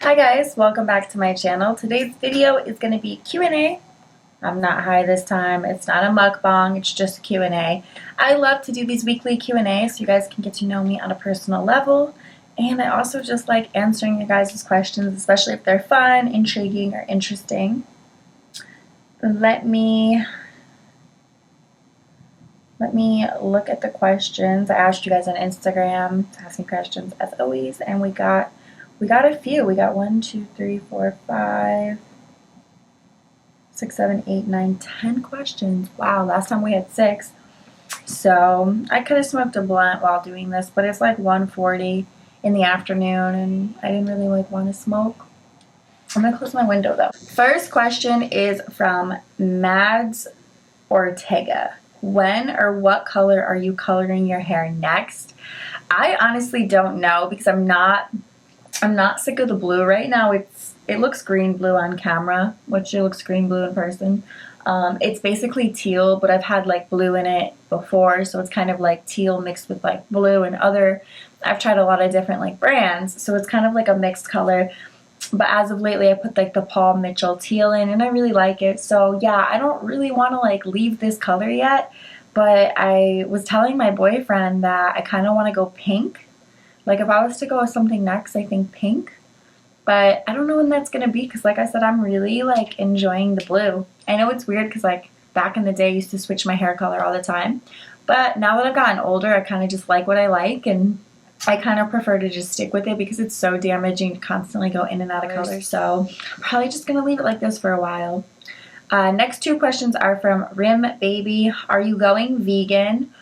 Hi guys, welcome back to my channel. Today's video is going to be Q&A. I'm not high this time. It's not a mukbang, it's just a Q&A. I love to do these weekly Q&A so you guys can get to know me on a personal level. And I also just like answering you guys' questions, especially if they're fun, intriguing, or interesting. Let me look at the questions. I asked you guys on Instagram to ask me questions as always, and we got a few. We got 1, 2, 3, 4, 5, 6, 7, 8, 9, 10 questions. Wow, last time we had 6. So I could have smoked a blunt while doing this, but it's like 1:40 in the afternoon and I didn't really want to smoke. I'm gonna close my window though. First question is from Mads Ortega. When or what color are you coloring your hair next? I honestly don't know because I'm not sick of the blue right now. It looks green blue on camera, which it looks green blue in person. It's basically teal, but I've had like blue in it before, so it's kind of like teal mixed with like blue and I've tried a lot of different like brands, so it's kind of like a mixed color. But as of lately I put like the Paul Mitchell teal in and I really like it. So yeah, I don't really want to like leave this color yet, but I was telling my boyfriend that I kind of want to go pink. Like if I was to go with something next, I think pink. But I don't know when that's going to be because like I said, I'm really like enjoying the blue. I know it's weird because like back in the day I used to switch my hair color all the time. But now that I've gotten older, I kind of just like what I like and I kind of prefer to just stick with it because it's so damaging to constantly go in and out of color. So I'm probably just going to leave it like this for a while. Next 2 questions are from Rim Baby. Are you going vegan?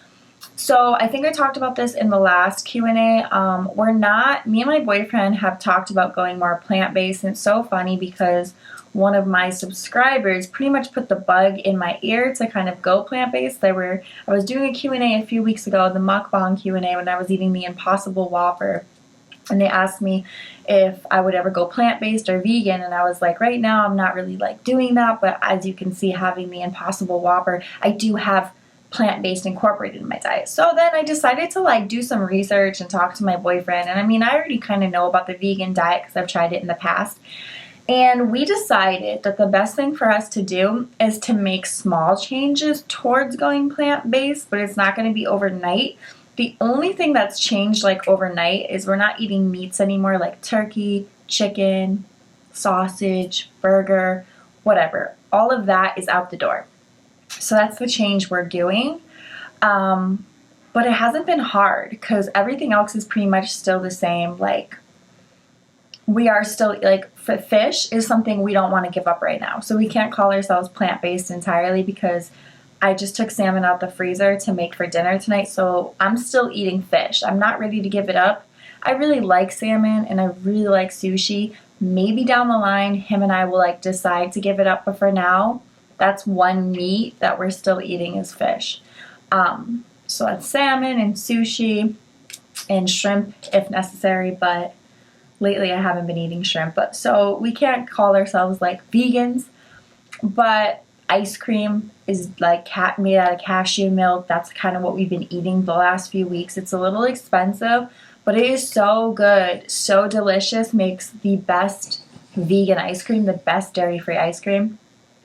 So I think I talked about this in the last Q&A. Me and my boyfriend have talked about going more plant-based, and it's so funny because one of my subscribers pretty much put the bug in my ear to kind of go plant-based. I was doing a Q&A a few weeks ago, the mukbang Q&A, when I was eating the Impossible Whopper. And they asked me if I would ever go plant-based or vegan, and I was like, right now I'm not really like doing that, but as you can see, having the Impossible Whopper, I do have plant-based incorporated in my diet. So then I decided to like do some research and talk to my boyfriend. And I mean, I already kind of know about the vegan diet because I've tried it in the past. And we decided that the best thing for us to do is to make small changes towards going plant-based, but it's not going to be overnight. The only thing that's changed like overnight is we're not eating meats anymore, like turkey, chicken, sausage, burger, whatever. All of that is out the door. So that's the change we're doing. But it hasn't been hard because everything else is pretty much still the same. Like we are still like fish is something we don't want to give up right now. So we can't call ourselves plant-based entirely because I just took salmon out the freezer to make for dinner tonight. So I'm still eating fish. I'm not ready to give it up. I really like salmon and I really like sushi. Maybe down the line, him and I will like decide to give it up. But for now, that's one meat that we're still eating is fish. So that's salmon and sushi and shrimp if necessary, but lately I haven't been eating shrimp. But so we can't call ourselves like vegans, but ice cream is like made out of cashew milk. That's kind of what we've been eating the last few weeks. It's a little expensive, but it is so good, so delicious, makes the best vegan ice cream, the best dairy-free ice cream.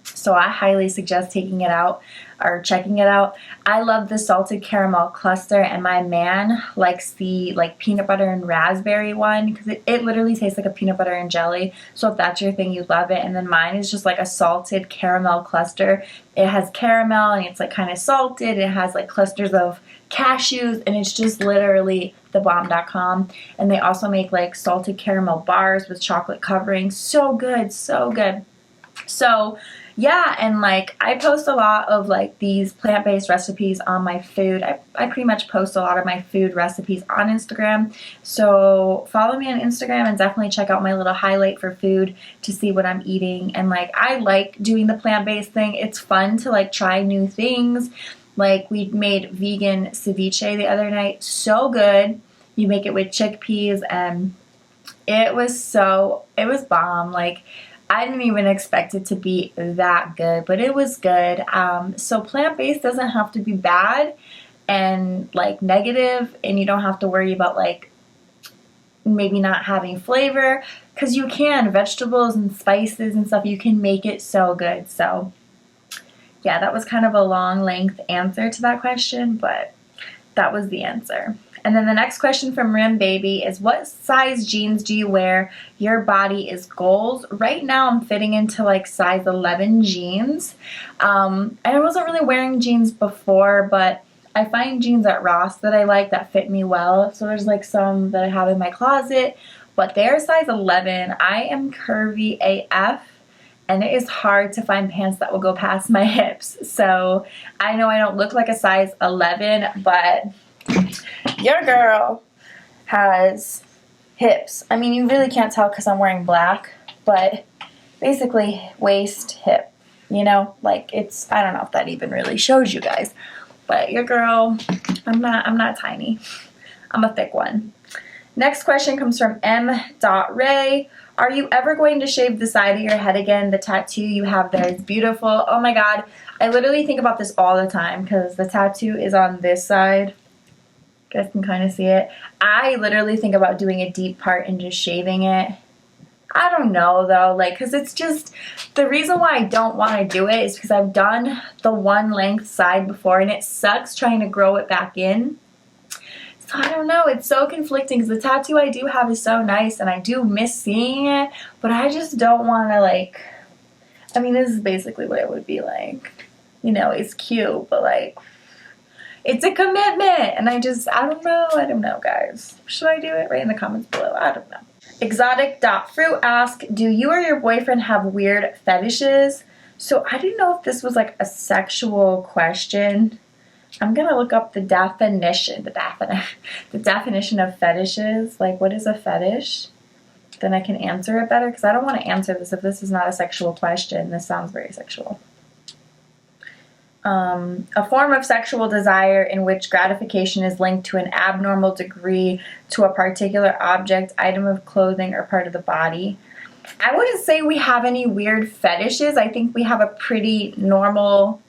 So I highly suggest taking it out or checking it out. I love the salted caramel cluster, and my man likes the like peanut butter and raspberry one because it literally tastes like a peanut butter and jelly. So if that's your thing, you love it. And then mine is just like a salted caramel cluster. It has caramel and it's like kind of salted. It has like clusters of cashews and it's just literally thebomb.com. And they also make like salted caramel bars with chocolate covering. So good, so good. So yeah, and like I post a lot of like these plant-based recipes on my food. I pretty much post a lot of my food recipes on Instagram. So follow me on Instagram and definitely check out my little highlight for food to see what I'm eating. And like I like doing the plant-based thing. It's fun to like try new things. Like we made vegan ceviche the other night. So good. You make it with chickpeas and it was bomb. Like I didn't even expect it to be that good, but it was good. So plant-based doesn't have to be bad and like negative, and you don't have to worry about like maybe not having flavor, because you can, vegetables and spices and stuff, you can make it so good. So yeah, that was kind of a long length answer to that question, but that was the answer. And then the next question from Rim Baby is, what size jeans do you wear? Your body is goals. Right now I'm fitting into like size 11 jeans. And I wasn't really wearing jeans before, but I find jeans at Ross that I like that fit me well. So there's like some that I have in my closet, but they're size 11. I am curvy AF. And it is hard to find pants that will go past my hips. So I know I don't look like a size 11, but your girl has hips. I mean, you really can't tell because I'm wearing black, but basically waist, hip, you know, like it's, I don't know if that even really shows you guys, but your girl, I'm not tiny. I'm a thick one. Next question comes from M.Ray. Are you ever going to shave the side of your head again? The tattoo you have there is beautiful. Oh my God. I literally think about this all the time because the tattoo is on this side. You guys can kind of see it. I literally think about doing a deep part and just shaving it. I don't know though, like, because it's just, the reason why I don't want to do it is because I've done the one length side before and it sucks trying to grow it back in. I don't know, it's so conflicting because the tattoo I do have is so nice and I do miss seeing it, but I just don't want to, like, I mean, this is basically what it would be like. You know, it's cute, but like, it's a commitment and I don't know, guys. Should I do it? Write in the comments below. I don't know. Exotic.fruit asked, do you or your boyfriend have weird fetishes? So I didn't know if this was like a sexual question. I'm gonna look up the definition of fetishes. Like, what is a fetish? Then I can answer it better because I don't want to answer this if this is not a sexual question. This sounds very sexual. A form of sexual desire in which gratification is linked to an abnormal degree to a particular object, item of clothing, or part of the body. I wouldn't say we have any weird fetishes. I think we have a pretty normal,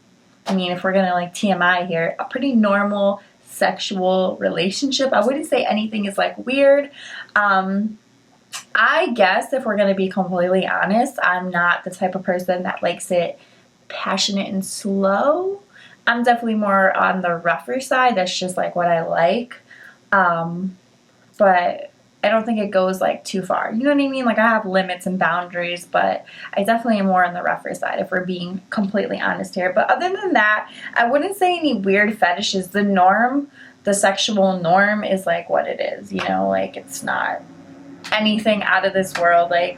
I mean, if we're gonna like TMI here, a pretty normal sexual relationship. I wouldn't say anything is like weird. I guess if we're gonna be completely honest, I'm not the type of person that likes it passionate and slow. I'm definitely more on the rougher side. That's just like what I like. But I don't think it goes like too far. You know what I mean? Like I have limits and boundaries, but I definitely am more on the rougher side if we're being completely honest here. But other than that, I wouldn't say any weird fetishes. The norm, the sexual norm is like what it is, you know, like it's not anything out of this world. Like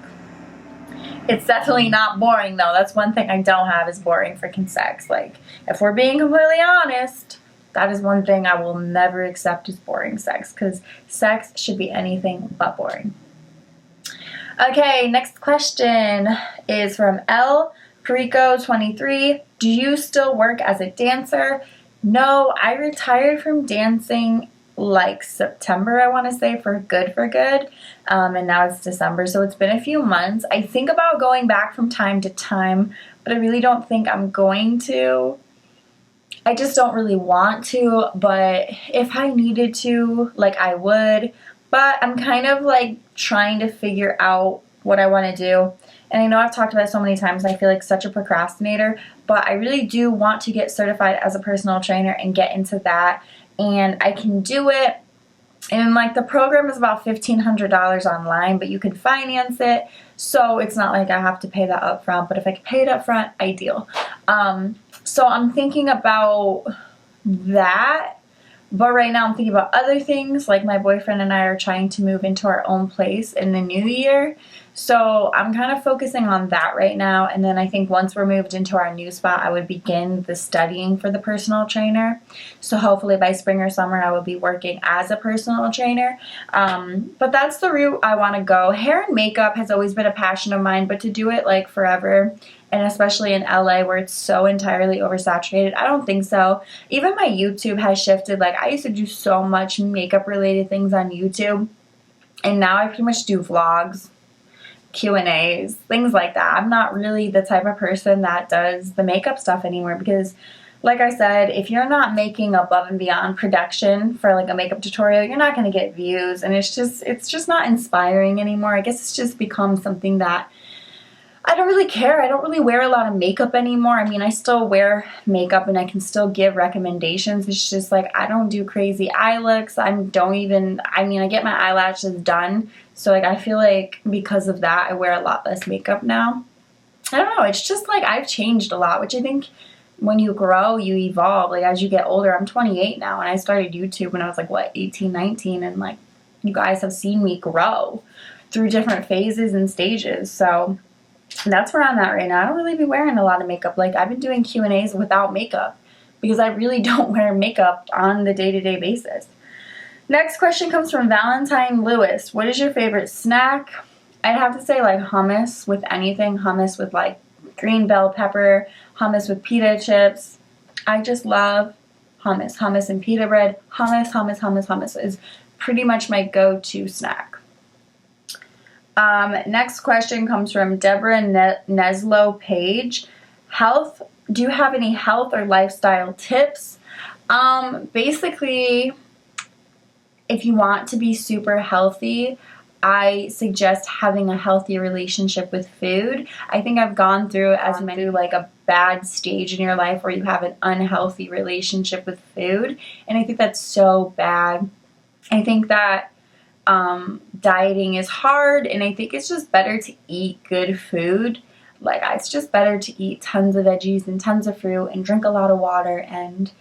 it's definitely not boring though. That's one thing I don't have is boring freaking sex. Like if we're being completely honest, that is one thing I will never accept is boring sex, because sex should be anything but boring. Okay, next question is from L. Perico 23. Do you still work as a dancer? No, I retired from dancing like September, I want to say, for good. And now it's December, so it's been a few months. I think about going back from time to time, but I really don't think I'm going to. I just don't really want to, but if I needed to, like I would. But I'm kind of like trying to figure out what I want to do. And I know I've talked about it so many times, I feel like such a procrastinator, but I really do want to get certified as a personal trainer and get into that. And I can do it. And like the program is about $1,500 online, but you can finance it. So it's not like I have to pay that up front, but if I could pay it up front, ideal. So I'm thinking about that, but right now I'm thinking about other things. Like my boyfriend and I are trying to move into our own place in the new year. So I'm kind of focusing on that right now. And then I think once we're moved into our new spot, I would begin the studying for the personal trainer. So hopefully by spring or summer, I will be working as a personal trainer. But that's the route I want to go. Hair and makeup has always been a passion of mine, but to do it like forever, and especially in LA where it's so entirely oversaturated, I don't think so. Even my YouTube has shifted. Like I used to do so much makeup related things on YouTube, and now I pretty much do vlogs, Q&As, things like that. I'm not really the type of person that does the makeup stuff anymore because like I said, if you're not making above and beyond production for like a makeup tutorial, you're not going to get views, and it's just not inspiring anymore. I guess it's just become something that I don't really care. I don't really wear a lot of makeup anymore. I mean, I still wear makeup and I can still give recommendations. It's just like I don't do crazy eye looks. I get my eyelashes done. So like I feel like because of that, I wear a lot less makeup now. I don't know. It's just like I've changed a lot, which I think when you grow, you evolve. Like as you get older, I'm 28 now and I started YouTube when I was like, what, 18, 19, and like you guys have seen me grow through different phases and stages. So that's where I'm at right now. I don't really be wearing a lot of makeup. Like I've been doing Q&As without makeup because I really don't wear makeup on the day-to-day basis. Next question comes from Valentine Lewis. What is your favorite snack? I'd have to say like hummus with anything. Hummus with like green bell pepper, hummus with pita chips. I just love hummus. Hummus and pita bread. Hummus is pretty much my go-to snack. Next question comes from Deborah Neslo Page. Do you have any health or lifestyle tips? Basically, if you want to be super healthy, I suggest having a healthy relationship with food. I think I've gone through like a bad stage in your life where you have an unhealthy relationship with food, and I think that's so bad. I think that dieting is hard, and I think it's just better to eat good food. Like it's just better to eat tons of veggies and tons of fruit and drink a lot of water and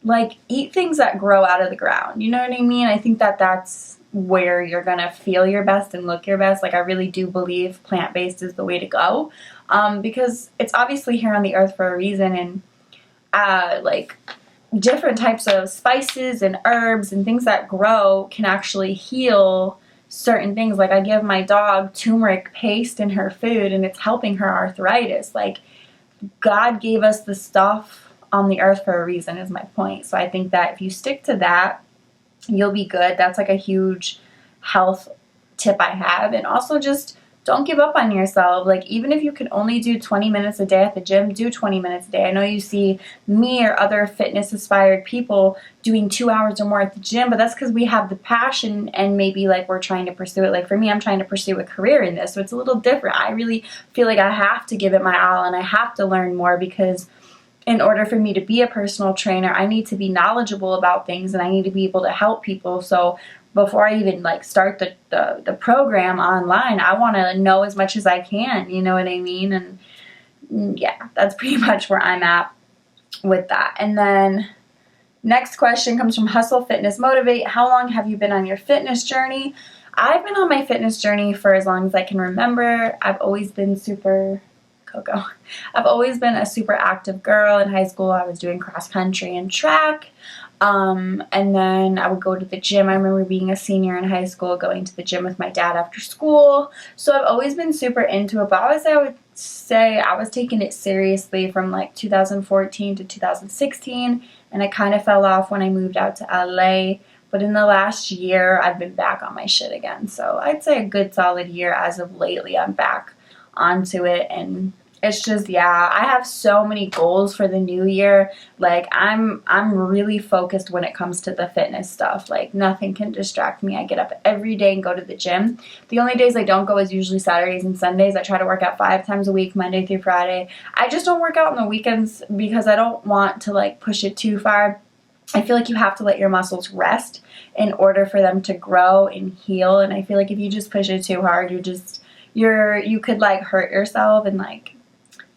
like eat things that grow out of the ground. You know what I mean? I think that that's where you're gonna feel your best and look your best. Like I really do believe plant-based is the way to go, because it's obviously here on the earth for a reason, and like different types of spices and herbs and things that grow can actually heal certain things. Like I give my dog turmeric paste in her food and it's helping her arthritis. Like God gave us the stuff on the earth for a reason is my point. So I think that if you stick to that, you'll be good. That's like a huge health tip I have. And also just don't give up on yourself. Like even if you can only do 20 minutes a day at the gym, do 20 minutes a day. I know you see me or other fitness inspired people doing 2 hours or more at the gym, but that's because we have the passion and maybe like we're trying to pursue it. Like for me, I'm trying to pursue a career in this, so it's a little different. I really feel like I have to give it my all and I have to learn more, because in order for me to be a personal trainer, I need to be knowledgeable about things and I need to be able to help people. So before I even like start the program online, I want to know as much as I can, you know what I mean? And yeah, that's pretty much where I'm at with that. And then next question comes from Hustle Fitness Motivate. How long have you been on your fitness journey? I've been on my fitness journey for as long as I can remember. I've always been I've always been a super active girl. In high school, I was doing cross country and track. And then I would go to the gym. I remember being a senior in high school, going to the gym with my dad after school. So I've always been super into it, but I would say I was taking it seriously from like 2014 to 2016, and I kind of fell off when I moved out to LA. But in the last year, I've been back on my shit again. So I'd say a good solid year as of lately. I'm back onto it, and it's just, yeah, I have so many goals for the new year. Like I'm really focused when it comes to the fitness stuff. Like nothing can distract me. I get up every day and go to the gym. The only days I don't go is usually Saturdays and Sundays. I try to work out 5 times a week, Monday through Friday. I just don't work out on the weekends because I don't want to like push it too far. I feel like you have to let your muscles rest in order for them to grow and heal. And I feel like if you just push it too hard, you could like hurt yourself, and like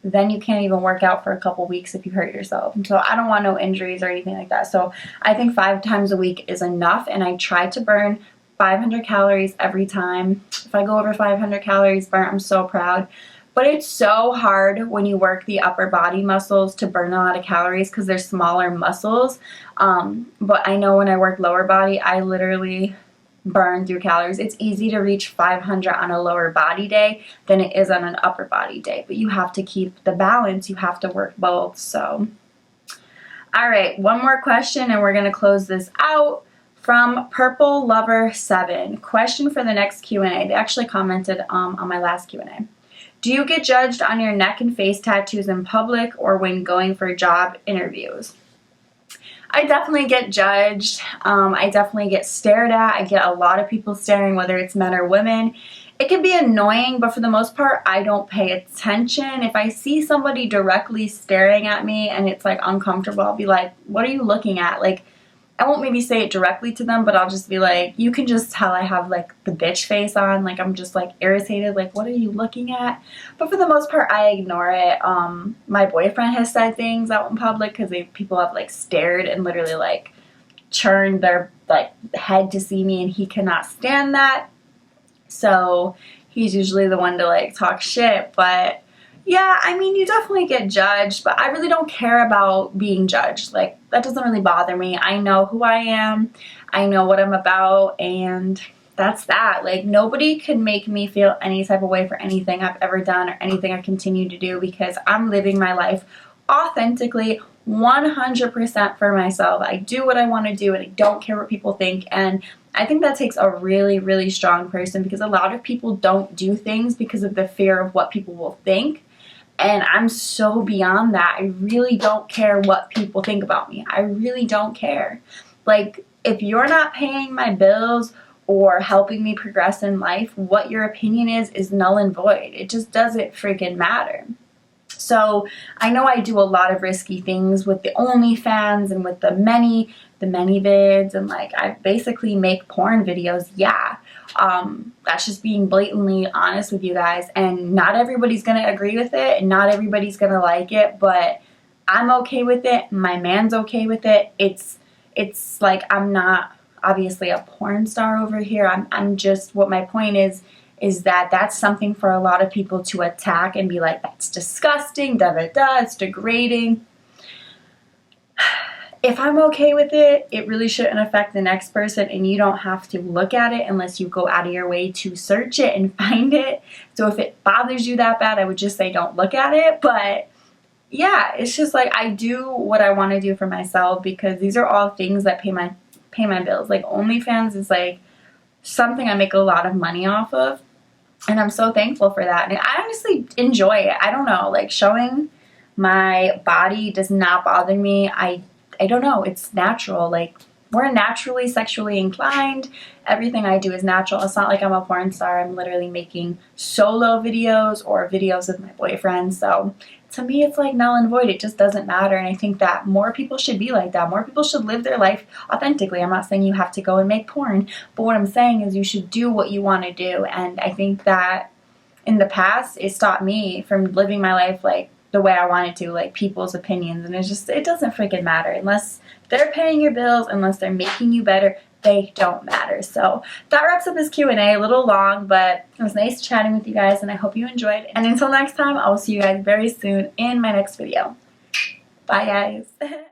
then you can't even work out for a couple weeks if you hurt yourself. And so I don't want no injuries or anything like that. So I think 5 times a week is enough, and I try to burn 500 calories every time. If I go over 500 calories burnt, I'm so proud. But it's so hard when you work the upper body muscles to burn a lot of calories because they're smaller muscles. But I know when I work lower body, I literally burn through calories. It's easy to reach 500 on a lower body day than it is on an upper body day. But you have to keep the balance. You have to work both. So, all right, one more question and we're going to close this out. From Purple Lover 7, question for the next Q&A. They actually commented on my last Q&A. Do you get judged on your neck and face tattoos in public or when going for job interviews? I definitely get judged. I definitely get stared at. I get a lot of people staring, whether it's men or women. It can be annoying, but for the most part, I don't pay attention. If I see somebody directly staring at me and it's like uncomfortable, I'll be like, what are you looking at? Like, I won't maybe say it directly to them, but I'll just be like, you can just tell I have like the bitch face on. Like, I'm just like irritated. Like, what are you looking at? But for the most part, I ignore it. My boyfriend has said things out in public because people have like stared and literally like turned their like head to see me, and he cannot stand that. So he's usually the one to like talk shit. But yeah, I mean, you definitely get judged, but I really don't care about being judged. Like, that doesn't really bother me. I know who I am. I know what I'm about, and that's that. Like, nobody can make me feel any type of way for anything I've ever done or anything I continue to do, because I'm living my life authentically, 100% for myself. I do what I want to do, and I don't care what people think. And I think that takes a really, really strong person, because a lot of people don't do things because of the fear of what people will think. And I'm so beyond that. I really don't care what people think about me. I really don't care. Like, if you're not paying my bills or helping me progress in life, what your opinion is null and void. It just doesn't freaking matter. So I know I do a lot of risky things with the OnlyFans and with the many vids, and like, I basically make porn videos. Yeah. That's just being blatantly honest with you guys, and not everybody's gonna agree with it and not everybody's gonna like it, but I'm okay with it. My man's okay with it. It's like, I'm not obviously a porn star over here. I'm just, what my point is that that's something for a lot of people to attack and be like, that's disgusting, da da da, it's degrading. If I'm okay with it, it really shouldn't affect the next person, and you don't have to look at it unless you go out of your way to search it and find it. So if it bothers you that bad, I would just say don't look at it. But yeah, it's just like, I do what I want to do for myself, because these are all things that pay my bills. Like, OnlyFans is like something I make a lot of money off of, and I'm so thankful for that. And I honestly enjoy it. I don't know, like, showing my body does not bother me. I don't know, it's natural. Like, we're naturally sexually inclined. Everything I do is natural. It's not like I'm a porn star. I'm literally making solo videos or videos with my boyfriend. So to me, it's like null and void. It just doesn't matter. And I think that more people should be like that. More people should live their life authentically. I'm not saying you have to go and make porn, but what I'm saying is you should do what you want to do. And I think that in the past, it stopped me from living my life like the way I wanted to, like people's opinions. And it doesn't freaking matter. Unless they're paying your bills, unless they're making you better, they don't matter. So that wraps up this Q&A. A little long, but it was nice chatting with you guys, and I hope you enjoyed. And until next time, I will see you guys very soon in my next video. Bye, guys.